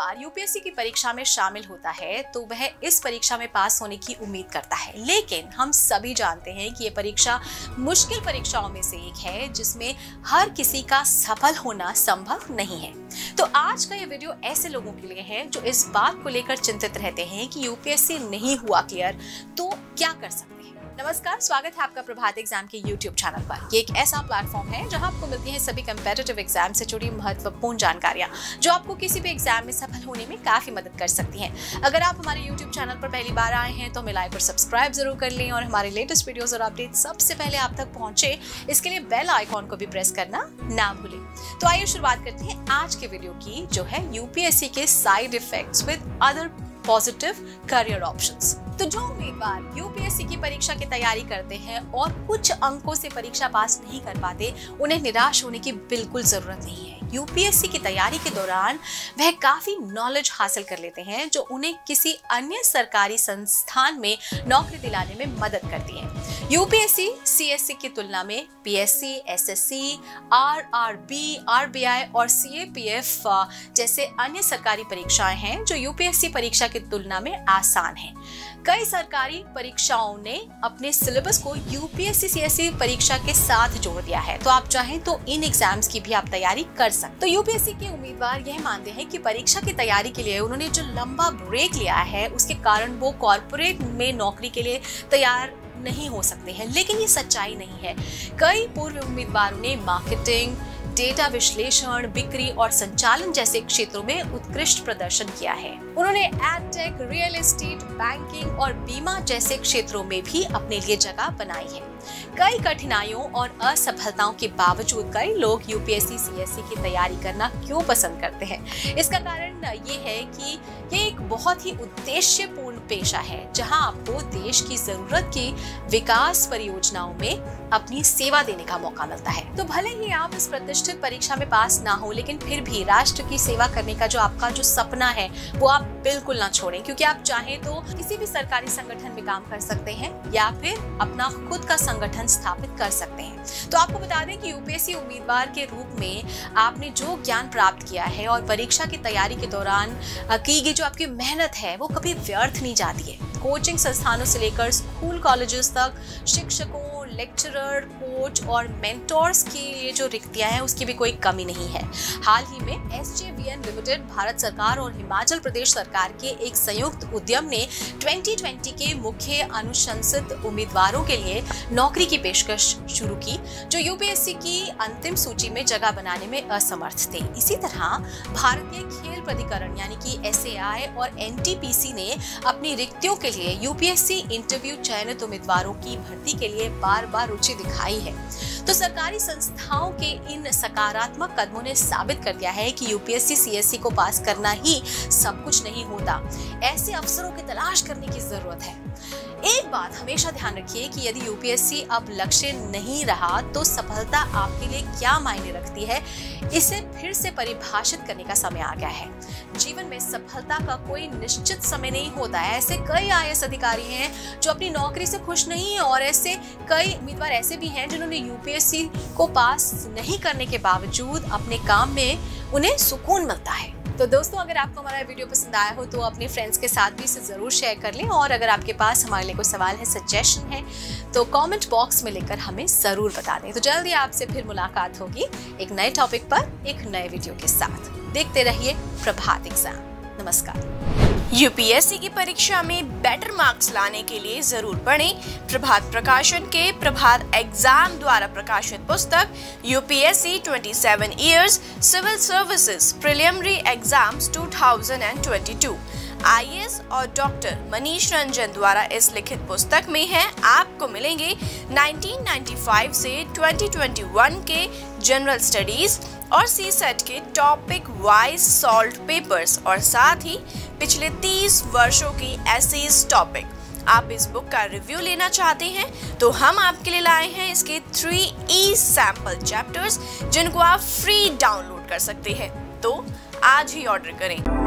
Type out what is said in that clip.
उम्मीदवार यूपीएससी की परीक्षा में शामिल होता है तो वह इस परीक्षा में पास होने की उम्मीद करता है, लेकिन हम सभी जानते हैं कि ये परीक्षा मुश्किल परीक्षाओं में से एक है जिसमें हर किसी का सफल होना संभव नहीं है। तो आज का ये वीडियो ऐसे लोगों के लिए है जो इस बात को लेकर चिंतित रहते हैं कि यूपीएससी नहीं हुआ क्लियर तो क्या कर सकते हैं। नमस्कार, स्वागत है आपका प्रभात एग्जाम के YouTube चैनल पर। ये एक ऐसा प्लेटफॉर्म है जहां आपको मिलती है सभी कंपेटिटिव एग्जाम से जुड़ी महत्वपूर्ण जानकारियां जो आपको किसी भी एग्जाम में सफल होने में काफी मदद कर सकती हैं। अगर आप हमारे YouTube चैनल पर पहली बार आए हैं तो हमें लाइक और सब्सक्राइब जरूर कर लें और हमारे लेटेस्ट वीडियोस और अपडेट सबसे पहले आप तक पहुंचे इसके लिए बेल आइकॉन को भी प्रेस करना ना भूलें। तो आइए शुरुआत करते हैं आज के वीडियो की, जो है यूपीएससी के side effects with other positive career options. तो जो उम्मीदवार यूपीएससी की परीक्षा की तैयारी करते हैं और कुछ अंकों से परीक्षा पास नहीं कर पाते, उन्हें निराश होने की बिल्कुल जरूरत नहीं है। यूपीएससी की तैयारी के दौरान वह काफी नॉलेज हासिल कर लेते हैं जो उन्हें किसी अन्य सरकारी संस्थान में नौकरी दिलाने में मदद करती है। यूपीएससी सीएससी की तुलना में पीएससी, एसएससी, आरआरबी, आरबीआई और सीएपीएफ जैसे अन्य सरकारी परीक्षाएं हैं जो यूपीएससी परीक्षा की तुलना में आसान हैं। कई सरकारी परीक्षाओं ने अपने सिलेबस को यूपीएससी सीएससी परीक्षा के साथ जोड़ दिया है, तो आप चाहें तो इन एग्जाम्स की भी आप तैयारी कर सकते। तो यूपीएससी के उम्मीदवार यह मानते हैं कि परीक्षा की तैयारी के लिए उन्होंने जो लंबा ब्रेक लिया है उसके कारण वो कॉर्पोरेट में नौकरी के लिए तैयार नहीं हो सकते हैं, लेकिन ये सच्चाई नहीं है। कई पूर्व उम्मीदवारों ने मार्केटिंग, डेटा विश्लेषण, बिक्री और संचालन जैसे क्षेत्रों में उत्कृष्ट प्रदर्शन किया है। उन्होंने एडटेक, रियल एस्टेट, बैंकिंग और बीमा जैसे क्षेत्रों में भी अपने लिए जगह बनाई है। कई कठिनाइयों और असफलताओं के बावजूद कई लोग यूपीएससी सीएससी की तैयारी करना क्यों पसंद करते हैं? इसका कारण ये है कि ये एक बहुत ही उद्देश्यपूर्ण पेशा है जहां आपको देश की जरूरत की विकास परियोजनाओं में अपनी सेवा देने का मौका मिलता है। तो भले ही आप इस प्रतिष्ठित परीक्षा में पास ना हो, लेकिन फिर भी राष्ट्र की सेवा करने का जो आपका जो सपना है वो आप बिल्कुल ना छोड़ें, क्योंकि आप चाहें तो किसी भी सरकारी संगठन में काम कर सकते हैं या फिर अपना खुद का संगठन स्थापित कर सकते हैं। तो आपको बता दें कि यूपीएससी उम्मीदवार के रूप में आपने जो ज्ञान प्राप्त किया है और परीक्षा की तैयारी के दौरान की गई जो आपकी मेहनत है वो कभी व्यर्थ नहीं जाती है। कोचिंग संस्थानों से लेकर स्कूल कॉलेजेस तक शिक्षकों, लेक्चरर, कोच और मेंटोर्स की ये जो रिक्तियां हैं उसकी भी कोई कमी नहीं है। हाल ही में एसजेवीएन लिमिटेड, भारत सरकार और हिमाचल प्रदेश सरकार के एक संयुक्त उद्यम ने 2020 के मुख्य अनुशंसित उम्मीदवारों के लिए नौकरी की पेशकश शुरू की जो यूपीएससी की अंतिम सूची में जगह बनाने में असमर्थ थे। इसी तरह भारतीय खेल प्राधिकरण यानी कि एसएआई और एनटीपीसी ने अपनी रिक्तियों के लिए यूपीएससी इंटरव्यू चयनित उम्मीदवारों की भर्ती के लिए बार रुचि दिखाई है। तो सरकारी संस्थाओं के इन सकारात्मक कदमों ने साबित कर दिया है कि यूपीएससी सीएससी को पास करना ही सब कुछ नहीं होता। ऐसे अवसरों की तलाश करने की जरूरत है। एक बात हमेशा ध्यान रखिए कि यदि यूपीएससी अब लक्ष्य नहीं रहा तो सफलता आपके लिए क्या मायने रखती है, इसे फिर से परिभाषित करने का समय आ गया है। जीवन में सफलता का कोई निश्चित समय नहीं होता है। ऐसे कई आईएएस अधिकारी हैं जो अपनी नौकरी से खुश नहीं है और ऐसे कई उम्मीदवार ऐसे भी हैं जिन्होंने यूपीएससी को पास नहीं करने के बावजूद अपने काम में उन्हें सुकून मिलता है। तो दोस्तों, अगर आपको हमारा वीडियो पसंद आया हो तो अपने फ्रेंड्स के साथ भी इसे जरूर शेयर कर लें और अगर आपके पास हमारे लिए कोई सवाल है, सजेशन है तो कमेंट बॉक्स में लिखकर हमें जरूर बता दें। तो जल्दी आपसे फिर मुलाकात होगी एक नए टॉपिक पर एक नए वीडियो के साथ। देखते रहिए प्रभात एग्जाम। नमस्कार। यूपीएससी की परीक्षा में बेटर मार्क्स लाने के लिए जरूर पढ़ें प्रभात प्रकाशन के प्रभात एग्जाम द्वारा प्रकाशित पुस्तक UPSC 27 years civil services preliminary exams 2022। IAS और डॉक्टर मनीष रंजन द्वारा इस लिखित पुस्तक में है आपको मिलेंगे 1995 से 2021 के जनरल स्टडीज और सीसेट के टॉपिक वाइज सॉल्व्ड पेपर्स और साथ ही पिछले 30 वर्षों की एसेज टॉपिक। आप इस बुक का रिव्यू लेना चाहते हैं तो हम आपके लिए लाए हैं इसके 3 सैंपल चैप्टर्स जिनको आप फ्री डाउनलोड कर सकते हैं। तो आज ही ऑर्डर करें।